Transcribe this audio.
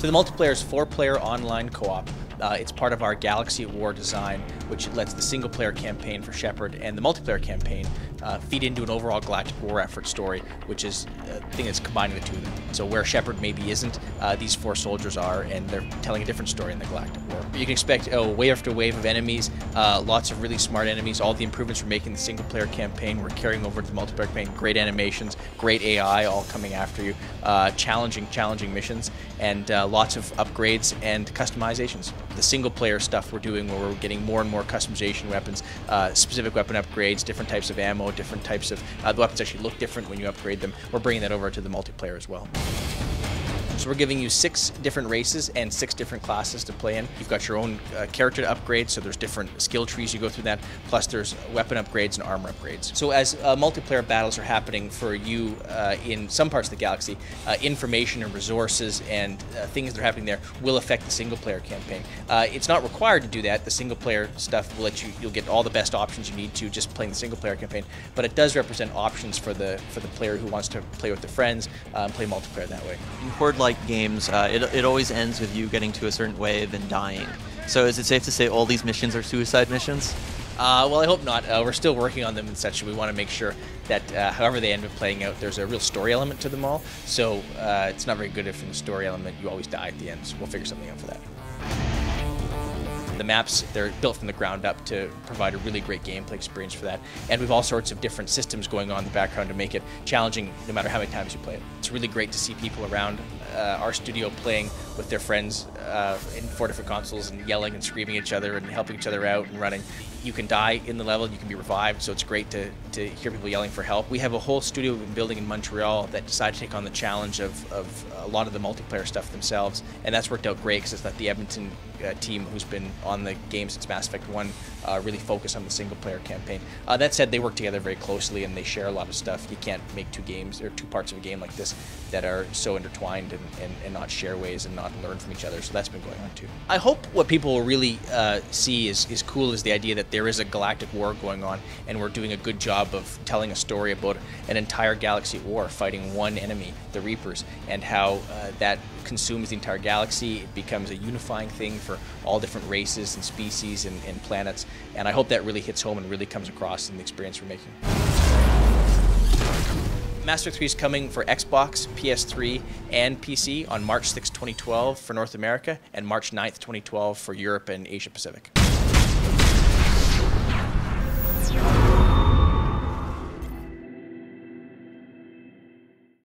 So the multiplayer is 4-player online co-op. It's part of our Galaxy at War design, which lets the single-player campaign for Shepard and the multiplayer campaign feed into an overall Galactic War effort story, which is a thing that's combining the two of them. So where Shepard maybe isn't, these 4 soldiers are, and they're telling a different story in the Galactic War. You can expect wave after wave of enemies, lots of really smart enemies. All the improvements we're making in the single-player campaign, we're carrying over to the multiplayer campaign. Great animations, great AI, all coming after you. Challenging missions, and lots of upgrades and customizations. The single-player stuff we're doing, where we're getting more and more customization weapons, specific weapon upgrades, different types of ammo, different types of the weapons actually look different when you upgrade them. We're bringing that over to the multiplayer as well. So we're giving you 6 different races and 6 different classes to play in. You've got your own character to upgrade, so there's different skill trees you go through that, plus there's weapon upgrades and armor upgrades. So as multiplayer battles are happening for you in some parts of the galaxy, information and resources and things that are happening there will affect the single-player campaign. It's not required to do that. The single-player stuff will let you'll get all the best options you need to just playing the single-player campaign, but it does represent options for the player who wants to play with their friends, play multiplayer that way. In Horde-like games, it always ends with you getting to a certain wave and dying. So is it safe to say all these missions are suicide missions? Well, I hope not. We're still working on them and such. We want to make sure that however they end up playing out, there's a real story element to them all. So it's not very good if in the story element you always die at the end. So we'll figure something out for that. The maps, they're built from the ground up to provide a really great gameplay experience for that. And we have all sorts of different systems going on in the background to make it challenging no matter how many times you play it. It's really great to see people around our studio playing with their friends in 4 different consoles and yelling and screaming at each other and helping each other out and running. You can die in the level, you can be revived, so it's great to hear people yelling for help. We have a whole studio we've been building in Montreal that decided to take on the challenge of a lot of the multiplayer stuff themselves, and that's worked out great because it's let the Edmonton team, who's been on the game since Mass Effect 1, really focus on the single-player campaign. That said, they work together very closely and they share a lot of stuff. You can't make 2 games or 2 parts of a game like this that are so intertwined and not share ways and not learn from each other, so that's been going on too. I hope what people will really see is cool is the idea that there is a galactic war going on, and we're doing a good job of telling a story about an entire galaxy at war fighting one enemy, the Reapers, and how that consumes the entire galaxy. It becomes a unifying thing for all different races and species and planets, and I hope that really hits home and really comes across in the experience we're making. Mass Effect 3 is coming for Xbox, PS3, and PC on March 6, 2012 for North America, and March 9th, 2012 for Europe and Asia Pacific.